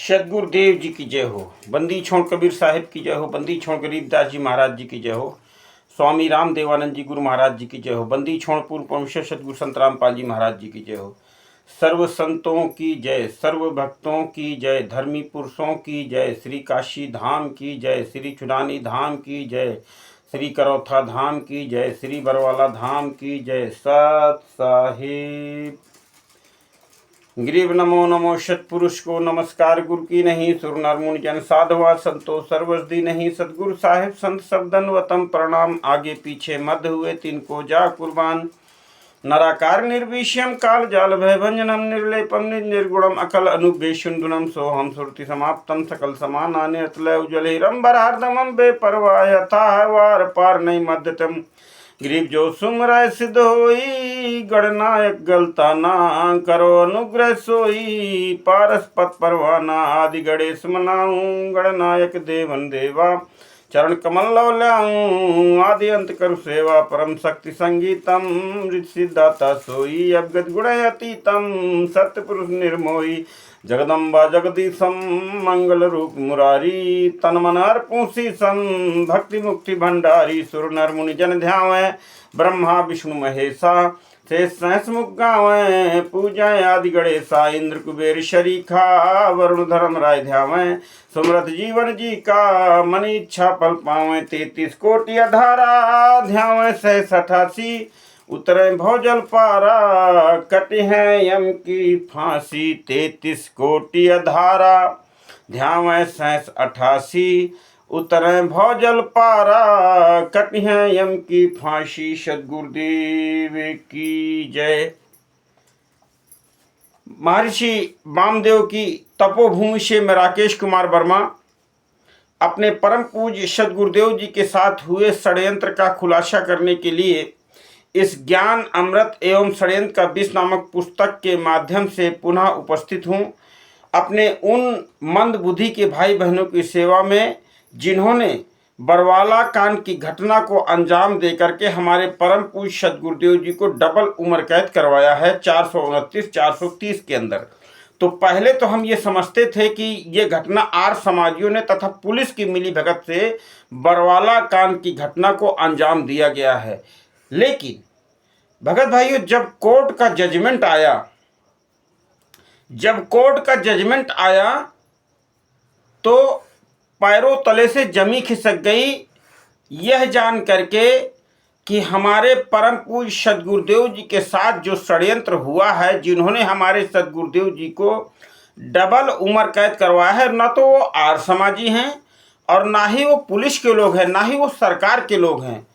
सदगुरुदेव जी की जय हो। बंदी छोड़ कबीर साहिब की जय हो। बंदी छोड़ गरीबदास जी महाराज जी की जय हो। स्वामी राम देवानंद जी गुरु महाराज जी की जय हो। बंदी छोड़ पूर्व परमेश्वर सदगुरु संत रामपाल जी महाराज जी की जय हो। सर्व संतों की जय, सर्व भक्तों की जय, धर्मी पुरुषों की जय, श्री काशी धाम की जय, श्री चुनानी धाम की जय, श्री करौथा धाम की जय, श्री बरवाला धाम की जय। सत साहिब ग्रीव नमो नमो सतपुरुष को नमस्कार। गुरु की नहीं सुर नर मुनि जन साधवा संतो सर्वसदी नहीं। सतगुरु साहिब संत सबदन वतम प्रणाम। आगे पीछे मध्य हुए तिनको जा कुर्बान। नराकार निर्विषयम काल जाल भय भंजनम निर्लेपम निर्गुणम अकल अनुवेशुंदुनम सोहम सुरति समाप्तम सकल समानानि अतलय उज्ज्वल बरहार्दमम बेपरवाह यथा वार पार नहीं मध्यतम। ग्रीव जो सुमरय सिद्ध होई गणनायक गलता ना करो अनुग्रह सोई। पारस पत परवाना आदि गणेश मनाऊं गणनायक देवन देवा। चरण कमल लौल्याऊं आदि अंत करु सेवा। परम शक्ति संगीतम सिद्धाता सोई। अवगत गुण अतीतम सत्य पुरुष निर्मोही। जगदम्बा जगदीशम मंगल रूप मुरारी। तन मन अर्पूं शीसम भक्ति मुक्ति भंडारी। सुर नर मुनि जन ध्यावै ब्रह्मा विष्णु महेशा। शेष सहस मुख गावै पूजाएं आदि गणेशा। इंद्र कुबेर शरीखा वरुण धर्म राय ध्यावै। सुमरत जीवन जी का मन इच्छा पल पावै। 33 कोटि अधारा ध्यावै सहस 88। उतरे भौजल पारा कटे हैं यम की फांसी। 33 कोटि अधारा ध्यावै सहस 88। उतरे भौजल पारा कटे हैं यम की फांसी। सदगुरुदेव की जय। महर्षि वामदेव की तपोभूमि से मैं राकेश कुमार वर्मा अपने परम पूज्य सदगुरुदेव जी के साथ हुए षड्यंत्र का खुलासा करने के लिए इस ज्ञान अमृत एवं षड्यंत्र का विष नामक पुस्तक के माध्यम से पुनः उपस्थित हूँ। अपने उन मंद बुद्धि के भाई बहनों की सेवा में जिन्होंने बरवाला कांड की घटना को अंजाम देकर के हमारे परम पूज्य सदगुरुदेव जी को डबल उम्र कैद करवाया है 429 430 के अंदर। तो पहले तो हम ये समझते थे कि ये घटना आर्य समाजियों ने तथा पुलिस की मिलीभगत से बरवाला कांड की घटना को अंजाम दिया गया है। लेकिन भगत भाइयों, जब कोर्ट का जजमेंट आया तो पैरों तले से जमी खिसक गई, यह जान करके कि हमारे परम पूज्य सदगुरुदेव जी के साथ जो षड्यंत्र हुआ है, जिन्होंने हमारे सदगुरुदेव जी को डबल उम्र कैद करवाया है, न तो वो आर्य समाजी हैं और ना ही वो पुलिस के लोग हैं, ना ही वो सरकार के लोग हैं।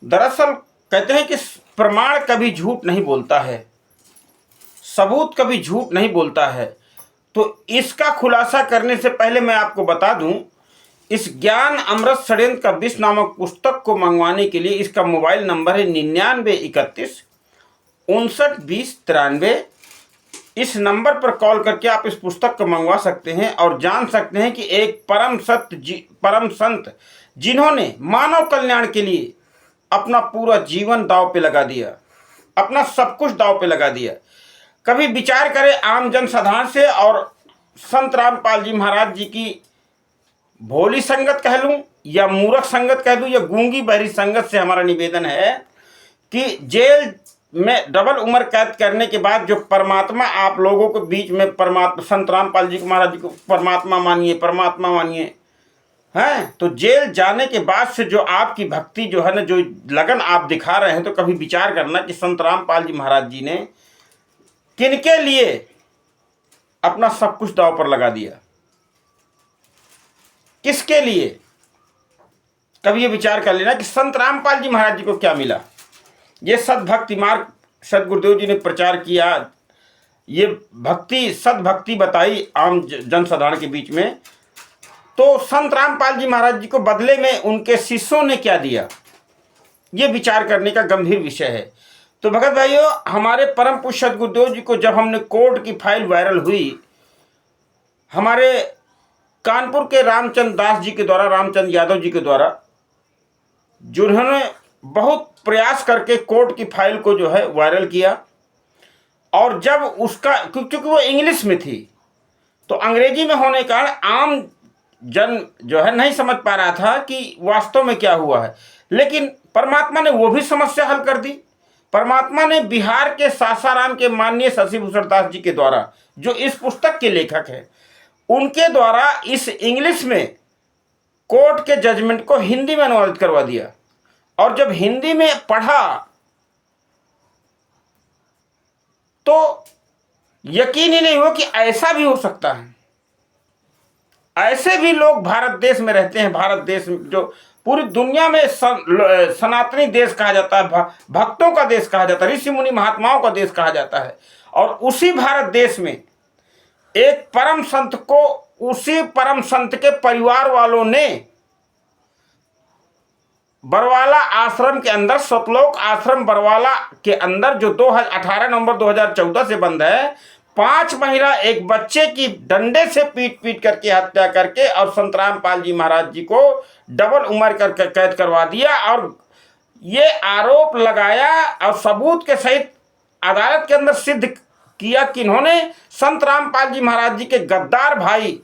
दरअसल कहते हैं कि प्रमाण कभी झूठ नहीं बोलता है, सबूत कभी झूठ नहीं बोलता है। तो इसका खुलासा करने से पहले मैं आपको बता दूं, इस ज्ञान अमृत षड्यंत्र का विष नामक पुस्तक को मंगवाने के लिए इसका मोबाइल नंबर है 9931 59 20 93। इस नंबर पर कॉल करके आप इस पुस्तक को मंगवा सकते हैं और जान सकते हैं कि एक परम संत जिन्होंने मानव कल्याण के लिए अपना पूरा जीवन दांव पे लगा दिया, अपना सब कुछ दांव पे लगा दिया। कभी विचार करें आम जन साधारण से और संत रामपाल जी महाराज जी की भोली संगत कह लूं या मूर्ख संगत कह लूं या गूंगी बहरी संगत से हमारा निवेदन है कि जेल में डबल उम्र कैद करने के बाद जो परमात्मा आप लोगों के बीच में परमात्मा संत रामपाल जी महाराज जी को परमात्मा मानिए हैं, तो जेल जाने के बाद से जो आपकी भक्ति जो है ना, जो लगन आप दिखा रहे हैं, तो कभी विचार करना कि संत रामपाल जी महाराज जी ने किनके लिए अपना सब कुछ दांव पर लगा दिया, किसके लिए। कभी ये विचार कर लेना कि संत रामपाल जी महाराज जी को क्या मिला। ये सद्भक्ति मार्ग सदगुरुदेव जी ने प्रचार किया, ये सद्भक्ति बताई आम जनसाधारण के बीच में। तो संत रामपाल जी महाराज जी को बदले में उनके शिष्यों ने क्या दिया, ये विचार करने का गंभीर विषय है। तो भगत भाइयों, हमारे परम पूज्य सदगुरुदेव जी को जब हमने कोर्ट की फाइल वायरल हुई, हमारे कानपुर के रामचंद्र दास जी के द्वारा, रामचंद्र यादव जी के द्वारा, जिन्होंने बहुत प्रयास करके कोर्ट की फाइल को जो है वायरल किया। और जब उसका, क्योंकि वो इंग्लिश में थी, तो अंग्रेजी में होने के कारण आम जन जो है नहीं समझ पा रहा था कि वास्तव में क्या हुआ है, लेकिन परमात्मा ने वो भी समस्या हल कर दी। परमात्मा ने बिहार के सासाराम के माननीय शशिभूषण दास जी के द्वारा, जो इस पुस्तक के लेखक हैं, उनके द्वारा इस इंग्लिश में कोर्ट के जजमेंट को हिंदी में अनुवादित करवा दिया। और जब हिंदी में पढ़ा तो यकीन ही नहीं हुआ कि ऐसा भी हो सकता है। ऐसे भी लोग भारत देश में रहते हैं। भारत देश जो पूरी दुनिया में सनातनी देश कहा जाता है, भक्तों का देश कहा जाता है, ऋषि मुनि महात्माओं का देश कहा जाता है। और उसी भारत देश में एक परम संत को, उसी परम संत के परिवार वालों ने बरवाला आश्रम के अंदर, सतलोक आश्रम बरवाला के अंदर, जो 18 नवंबर 2014 से बंद है, 5 महिला एक बच्चे की डंडे से पीट पीट करके हत्या करके और संतराम पाल जी महाराज जी को डबल उम्र करके कैद करवा दिया। और ये आरोप लगाया और सबूत के सहित अदालत के अंदर सिद्ध किया कि इन्होंने संत रामपाल जी महाराज जी के गद्दार भाई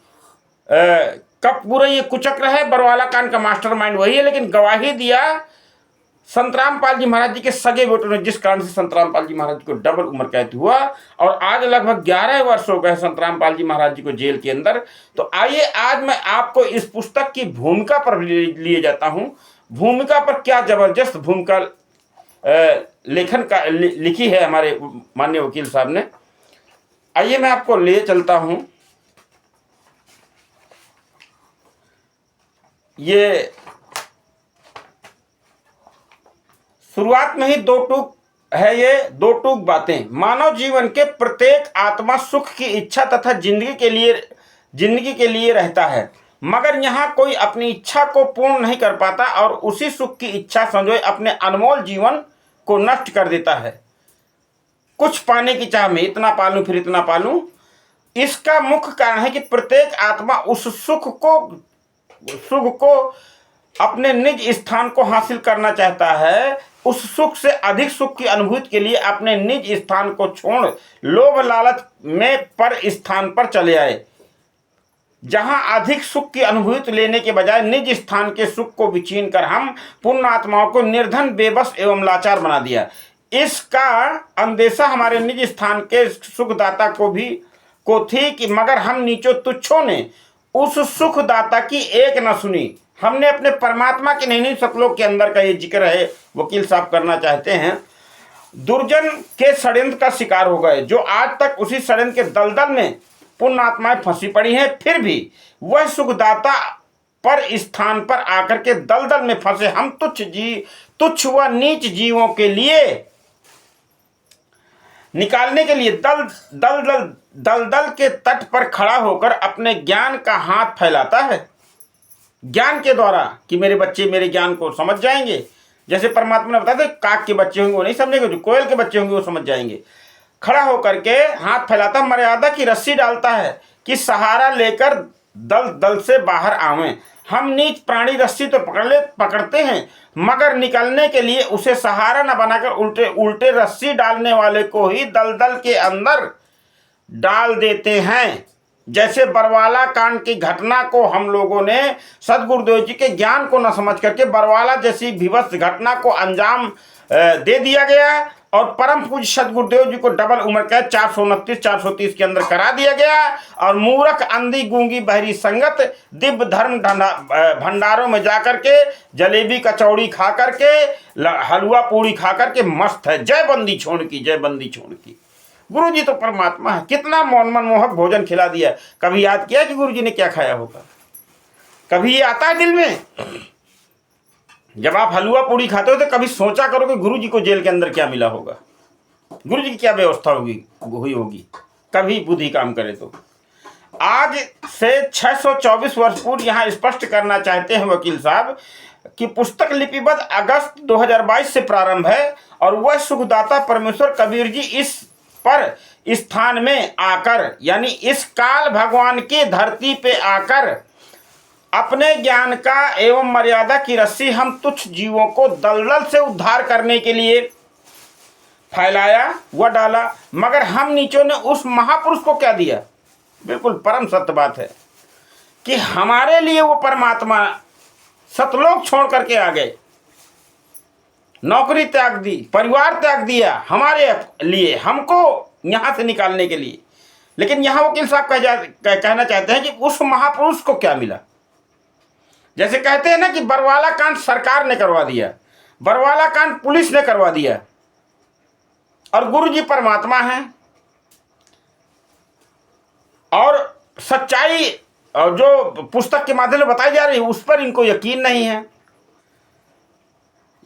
कब पूरे ये कुचक्र है, बरवाला कांड का मास्टरमाइंड वही है, लेकिन गवाही दिया संत रामपाल जी महाराज जी के सगे बेटों ने, जिस कारण से संत रामपाल जी महाराज जी को डबल उम्र कैद हुआ। और आज लगभग 11 वर्ष हो गए संत रामपाल जी महाराज जी को जेल के अंदर। तो आइए आज मैं आपको इस पुस्तक की भूमिका पर लिए जाता हूँ। भूमिका पर क्या जबरदस्त भूमिका लेखन का लिखी है हमारे माननीय वकील साहब ने। आइए मैं आपको ले चलता हूँ। ये शुरुआत में ही दो टूक बातें। मानव जीवन के प्रत्येक आत्मा सुख की इच्छा तथा जिंदगी के लिए रहता है, मगर यहाँ कोई अपनी इच्छा को पूर्ण नहीं कर पाता और उसी सुख की इच्छा संजोए अपने अनमोल जीवन को नष्ट कर देता है। कुछ पाने की चाह में इतना पालूं फिर इतना पालूं। इसका मुख्य कारण है कि प्रत्येक आत्मा उस सुख को अपने निज स्थान को हासिल करना चाहता है। उस सुख से अधिक सुख की अनुभूति के लिए अपने निज स्थान को छोड़ लोभ लालच में पर स्थान पर चले आए, जहां अधिक सुख की अनुभूति लेने के बजाय निज स्थान के सुख को विचीन कर हम पुण्य आत्माओं को निर्धन, बेबस एवं लाचार बना दिया। इसका अंदेशा हमारे निज स्थान के सुखदाता को थी कि मगर हम नीचों तुच्छों ने उस सुखदाता की एक न सुनी। हमने अपने परमात्मा के नहीं सतलोक के अंदर का ये जिक्र है, वकील साहब करना चाहते हैं। दुर्जन के षड्यंत्र का शिकार हो गए, जो आज तक उसी षड्यंत्र के दलदल में पुण्य आत्माएं फंसी पड़ी हैं। फिर भी वह सुखदाता पर स्थान पर आकर के दलदल में फंसे हम तुच्छ व नीच जीवों के लिए निकालने के लिए दलदल के तट पर खड़ा होकर अपने ज्ञान का हाथ फैलाता है, ज्ञान के द्वारा, कि मेरे बच्चे मेरे ज्ञान को समझ जाएंगे। जैसे परमात्मा ने बताया था, काक के बच्चे होंगे वो नहीं समझेंगे, जो कोयल के बच्चे होंगे वो समझ जाएंगे। खड़ा होकर के हाथ फैलाता, मर्यादा की रस्सी डालता है कि सहारा लेकर दल से बाहर आवें। हम नीच प्राणी रस्सी तो पकड़ते हैं, मगर निकलने के लिए उसे सहारा न बनाकर उल्टे रस्सी डालने वाले को ही दलदल के अंदर डाल देते हैं। जैसे बरवाला कांड की घटना को हम लोगों ने सदगुरुदेव जी के ज्ञान को न समझ करके बरवाला जैसी विभत्स घटना को अंजाम दे दिया गया और परम पूज्य सदगुरुदेव जी को डबल उम्र कैद 429-430 के अंदर करा दिया गया। और मूर्ख, अंधी, गूंगी, बहरी संगत दिव्य धर्म भंडारों में जाकर के जलेबी कचौड़ी खा करके, हलवा पूड़ी खा करके मस्त है। जय बंदी छोड़ की, जय बंदी छोड़ की। गुरु जी तो परमात्मा है, कितना मनमोहक भोजन खिला दिया। कभी याद किया कि गुरु जी ने क्या खाया होगा? कभी ये आता है दिल में? जब आप हलवा पूड़ी खाते हो तो कभी सोचा करो कि गुरु जी को जेल के अंदर क्या मिला होगा, गुरु जी की क्या व्यवस्था हुई होगी? कभी बुद्धि काम करे तो। आज से 624 वर्ष पूर्व यहाँ स्पष्ट करना चाहते हैं वकील साहब कि पुस्तक लिपिबद्ध अगस्त 2022 से प्रारंभ है और वह सुखदाता परमेश्वर कबीर जी इस पर स्थान में आकर, यानी इस काल भगवान की धरती पे आकर अपने ज्ञान का एवं मर्यादा की रस्सी हम तुच्छ जीवों को दलदल से उद्धार करने के लिए फैलाया व डाला। मगर हम नीचों ने उस महापुरुष को क्या दिया? बिल्कुल परम सत्य बात है कि हमारे लिए वो परमात्मा सतलोक छोड़ करके आ गए, नौकरी त्याग दी, परिवार त्याग दिया हमारे लिए, हमको यहाँ से निकालने के लिए। लेकिन यहाँ वकील साहब कहना चाहते हैं कि उस महापुरुष को क्या मिला। जैसे कहते हैं ना कि बरवाला कांड सरकार ने करवा दिया, बरवाला कांड पुलिस ने करवा दिया, और गुरु जी परमात्मा हैं, और सच्चाई और जो पुस्तक के माध्यम से बताई जा रही है उस पर इनको यकीन नहीं है।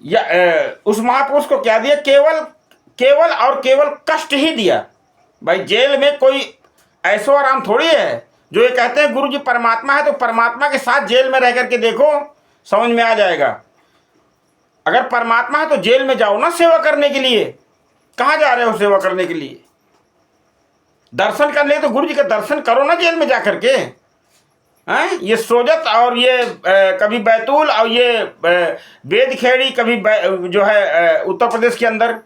या उस महापुरुष को क्या दिया? केवल और केवल कष्ट ही दिया। भाई जेल में कोई ऐसो आराम थोड़ी है। जो ये कहते हैं गुरु जी परमात्मा है, तो परमात्मा के साथ जेल में रह करके देखो, समझ में आ जाएगा। अगर परमात्मा है तो जेल में जाओ ना सेवा करने के लिए। कहाँ जा रहे हो सेवा करने के लिए? दर्शन करने तो गुरु जी का दर्शन करो ना जेल में जा करके। हैं ये सोजत और ये कभी बैतूल और ये बेदखेड़ी, कभी जो है उत्तर प्रदेश के अंदर,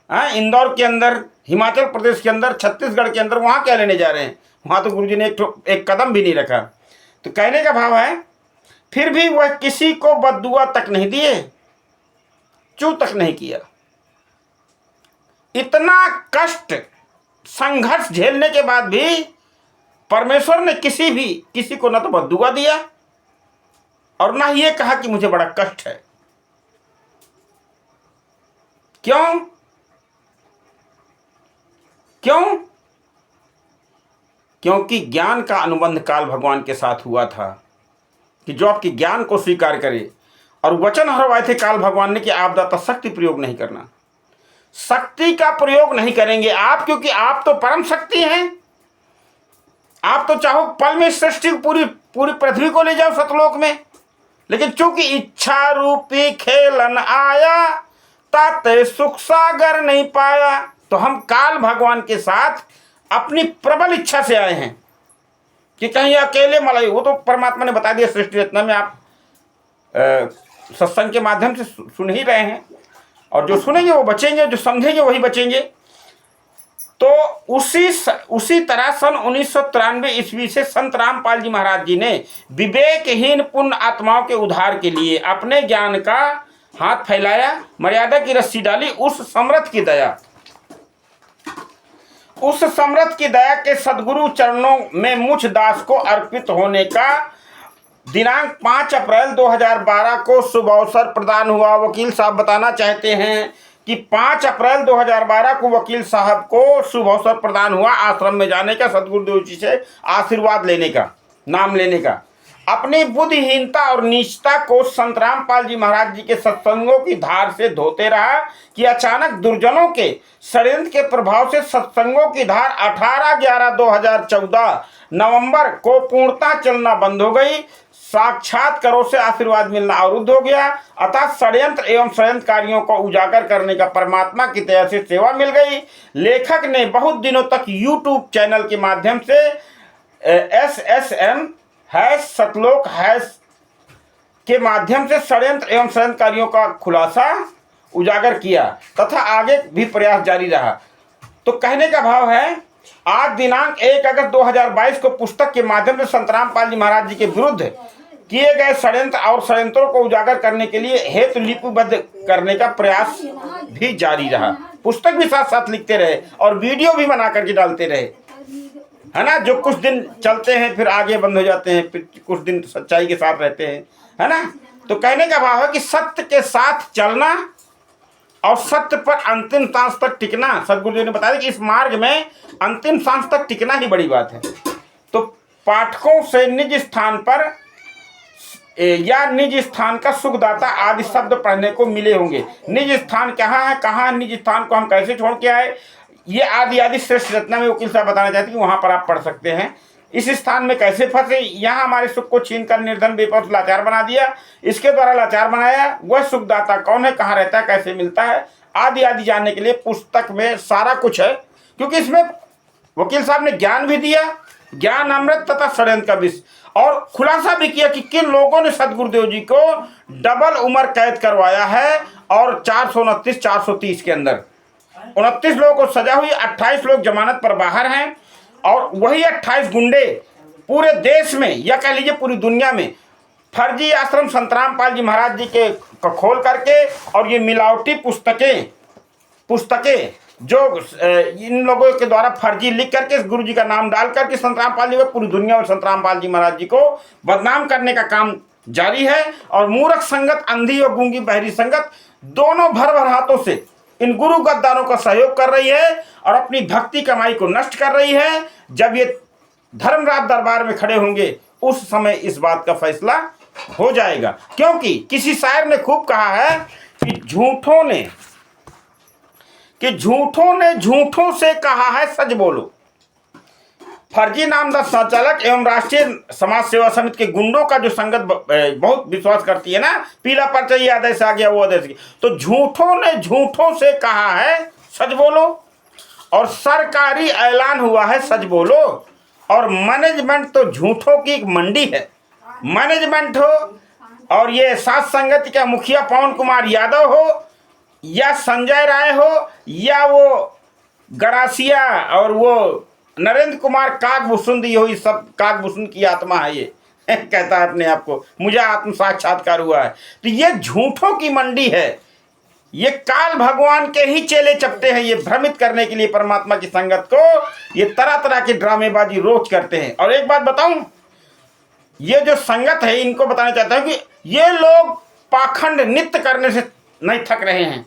इंदौर के अंदर, हिमाचल प्रदेश के अंदर, छत्तीसगढ़ के अंदर, वहाँ क्या लेने जा रहे हैं? वहाँ तो गुरुजी ने एक कदम भी नहीं रखा। तो कहने का भाव है फिर भी वह किसी को बद्दुआ तक नहीं दिए, चू तक नहीं किया। इतना कष्ट संघर्ष झेलने के बाद भी परमेश्वर ने किसी को न तो बद्दुआ दिया और ना ये कहा कि मुझे बड़ा कष्ट है। क्यों? क्योंकि ज्ञान का अनुबंध काल भगवान के साथ हुआ था कि जो आपके ज्ञान को स्वीकार करे, और वचन हरवाए थे काल भगवान ने कि आप दाता शक्ति प्रयोग नहीं करना। शक्ति का प्रयोग नहीं करेंगे आप, क्योंकि आप तो परम शक्ति हैं। आप तो चाहो पल में सृष्टि पूरी पृथ्वी को ले जाओ सतलोक में, लेकिन चूंकि इच्छा रूपी खेलन आया, ताते सुख सागर नहीं पाया। तो हम काल भगवान के साथ अपनी प्रबल इच्छा से आए हैं कि कहीं अकेले मलाई। वो तो परमात्मा ने बता दिया सृष्टि रचना में, आप सत्संग के माध्यम से सुन ही रहे हैं, और जो सुनेंगे वो बचेंगे, जो समझेंगे वही बचेंगे। तो उसी तरह सन 1993 ईस्वी से संत रामपाल जी महाराज जी ने विवेकहीन पुण्य आत्माओं के उद्धार के लिए अपने ज्ञान का हाथ फैलाया, मर्यादा की रस्सी डाली। उस समर्थ की दया के सदगुरु चरणों में मुझ दास को अर्पित होने का दिनांक 5 अप्रैल 2012 को शुभ अवसर प्रदान हुआ। वकील साहब बताना चाहते हैं कि 5 अप्रैल 2012 को वकील साहब को शुभ अवसर प्रदान हुआ आश्रम में जाने का, सदगुरुदेव जी से आशीर्वाद लेने का, नाम लेने का। अपनी बुद्धिहीनता और नीचता को संत रामपाल जी महाराज जी के सत्संगों की धार से धोते रहा कि अचानक दुर्जनों के षड्यंत्र के प्रभाव से सत्संगों की धार 18/11/2014 नवंबर को पूर्णतः चलना बंद हो गई। साक्षात करों से आशीर्वाद मिलना अवरुद्ध हो गया। अतः षड्यंत्र एवं षड्यंत्रकारियों को उजागर करने का परमात्मा की दया से सेवा मिल गई। लेखक ने बहुत दिनों तक यूट्यूब चैनल के माध्यम से SSM सतलोक के माध्यम से षड्यंत्र एवं षड्यंत्रकारियों का खुलासा उजागर किया तथा आगे भी प्रयास जारी रहा। तो कहने का भाव है आज दिनांक 1 अगस्त 2022 को पुस्तक के माध्यम से संत रामपाल जी महाराज जी के विरुद्ध किए गए षड्यंत्र और षड्यंत्रों को उजागर करने के लिए हेतु लिपिबद्ध करने का प्रयास भी जारी रहा। पुस्तक भी साथ साथ लिखते रहे और वीडियो भी बना करके डालते रहे, है ना। जो कुछ दिन चलते हैं फिर आगे बंद हो जाते हैं, फिर कुछ दिन सच्चाई के साथ रहते हैं, है ना। तो कहने का भाव है कि सत्य के साथ चलना और सत्य पर अंतिम सांस तक टिकना। सदगुरु जी ने बताया कि इस मार्ग में अंतिम सांस तक टिकना ही बड़ी बात है। तो पाठकों से निज स्थान पर या निज स्थान का सुखदाता आदि शब्द पढ़ने को मिले होंगे। निज स्थान कहाँ है, कहाँ निज स्थान को हम कैसे छोड़ के आए, ये आदि श्रेष्ठ रत्ना में वकील साहब बताना चाहते हैं कि वहाँ पर आप पढ़ सकते हैं। इस स्थान में कैसे फंसे, यहाँ हमारे सुख को छीन कर निर्धन बेपस लाचार बना दिया, इसके द्वारा लाचार बनाया, वह सुखदाता कौन है, कहाँ रहता है, कैसे मिलता है, आदि जानने के लिए पुस्तक में सारा कुछ है। क्योंकि इसमें वकील साहब ने ज्ञान भी दिया, ज्ञान अमृत तथा षड्यंत्र का विष, और खुलासा भी किया कि किन लोगों ने सदगुरुदेव जी को डबल उम्र कैद करवाया है। और 429-430 के अंदर 29 लोगों को सजा हुई, 28 लोग जमानत पर बाहर हैं और वही 28 गुंडे पूरे देश में या कह लीजिए पूरी दुनिया में फर्जी आश्रम संतराम पाल जी महाराज जी के को खोल करके और ये मिलावटी पुस्तकें जो इन लोगों के द्वारा फर्जी लिख करके गुरु जी का नाम डाल करके संतराम पाल जी को पूरी दुनिया में संतराम पाल जी महाराज जी को बदनाम करने का काम जारी है। और मूर्ख संगत, अंधी और गूंगी बहरी संगत दोनों भर भर हाथों से इन गुरु गद्दारों का सहयोग कर रही है और अपनी भक्ति कमाई को नष्ट कर रही है। जब ये धर्मराज दरबार में खड़े होंगे उस समय इस बात का फैसला हो जाएगा। क्योंकि किसी शायर ने खूब कहा है कि झूठों ने झूठों से कहा है सच बोलो। फर्जी नामदार संचालक एवं राष्ट्रीय समाज सेवा समिति के गुंडों का जो संगत बहुत विश्वास करती है ना, पीला पर्चा ये आदेश आ गया वो आदेश, तो झूठों ने झूठों से कहा है सच बोलो और सरकारी ऐलान हुआ है सच बोलो। और मैनेजमेंट तो झूठों की एक मंडी है। मैनेजमेंट हो और ये सात संगति का मुखिया पवन कुमार यादव हो या संजय राय हो या वो गरासिया और वो नरेंद्र कुमार काकभूषुंड, ये हो, सब काकभूषुंड की आत्मा है ये कहता है अपने आप को, मुझे आत्म साक्षात्कार हुआ है। तो ये झूठों की मंडी है। ये काल भगवान के ही चेले चपटे हैं। ये भ्रमित करने के लिए परमात्मा की संगत को ये तरह तरह की ड्रामेबाजी रोज करते हैं। और एक बात बताऊं, ये जो संगत है इनको बताना चाहता हूं कि ये लोग पाखंड नित्य करने से नहीं थक रहे हैं।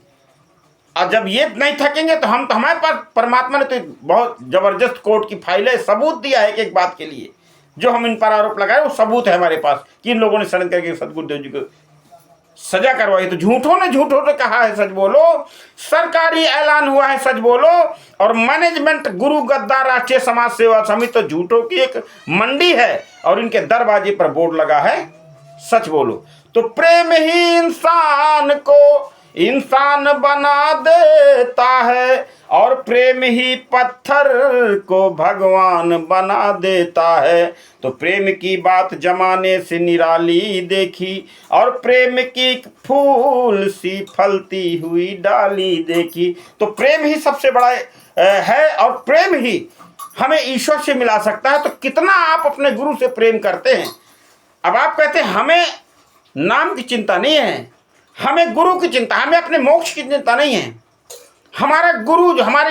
और जब ये नहीं थकेंगे तो हमारे पास परमात्मा ने तो बहुत जबरदस्त कोर्ट की फाइलें सबूत दिया है कि एक बात के लिए जो हम इन पर आरोप लगाए वो सबूत है हमारे पास कि इन लोगों ने षड्यंत्र करके सदगुरुदेव जी को सजा करवाई। तो झूठों ने झूठों से कहा है सच बोलो, सरकारी ऐलान हुआ है सच बोलो। और मैनेजमेंट गुरु गद्दार राष्ट्रीय समाज सेवा समिति तो झूठों की एक मंडी है और इनके दरवाजे पर बोर्ड लगा है सच बोलो। तो प्रेम ही इंसान को इंसान बना देता है और प्रेम ही पत्थर को भगवान बना देता है। तो प्रेम की बात जमाने से निराली देखी और प्रेम की फूल सी फलती हुई डाली देखी। तो प्रेम ही सबसे बड़ा है और प्रेम ही हमें ईश्वर से मिला सकता है। तो कितना आप अपने गुरु से प्रेम करते हैं। अब आप कहते हैं हमें नाम की चिंता नहीं है, हमें गुरु की चिंता, हमें अपने मोक्ष की चिंता नहीं है। हमारे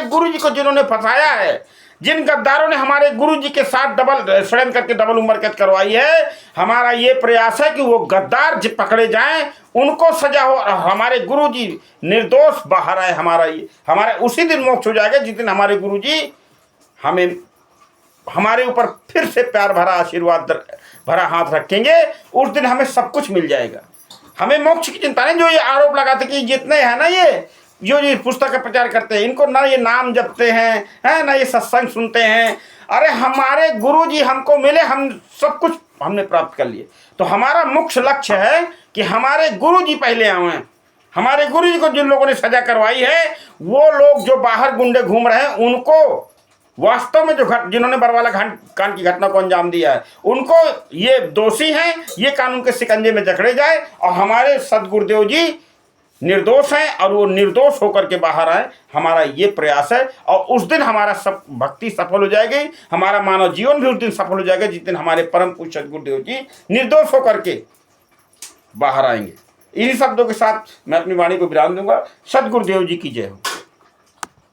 गुरु जी को जिन्होंने फंसाया है, जिन गद्दारों ने हमारे गुरु जी के साथ षड्यंत्र करके डबल उम्र कैद करवाई है, हमारा ये प्रयास है कि वो गद्दार पकड़े जाएं, उनको सजा हो और हमारे गुरु जी निर्दोष बाहर आए। हमारा उसी दिन मोक्ष हो जाएगा जिस दिन हमारे गुरु जी हमें हमारे ऊपर फिर से प्यार भरा आशीर्वाद भरा हाथ रखेंगे। उस दिन हमें सब कुछ मिल जाएगा। हमें मोक्ष की चिंता नहीं। जो ये आरोप लगाते कि जितने हैं ना ये जो पुस्तक का प्रचार करते हैं, इनको ना ये नाम जपते हैं ना ये सत्संग सुनते हैं। अरे हमारे गुरु जी हमको मिले, हम सब कुछ हमने प्राप्त कर लिए। तो हमारा मुख्य लक्ष्य है कि हमारे गुरु जी पहले आए। हमारे गुरु जी को जिन लोगों ने सजा करवाई है, वो लोग जो बाहर गुंडे घूम रहे हैं, उनको वास्तव में जिन्होंने बरवाला कांड की घटना को अंजाम दिया है, उनको ये दोषी हैं, ये कानून के शिकंजे में जकड़े जाए और हमारे सदगुरुदेव जी निर्दोष हैं और वो निर्दोष होकर के बाहर आए। हमारा ये प्रयास है और उस दिन हमारा सब भक्ति सफल हो जाएगी, हमारा मानव जीवन भी उस दिन सफल हो जाएगा जिस दिन हमारे परम पूज्य सदगुरुदेव जी निर्दोष होकर के बाहर आएंगे। इन्हीं शब्दों के साथ मैं अपनी वाणी को विराम दूंगा। सदगुरुदेव जी की जय हो।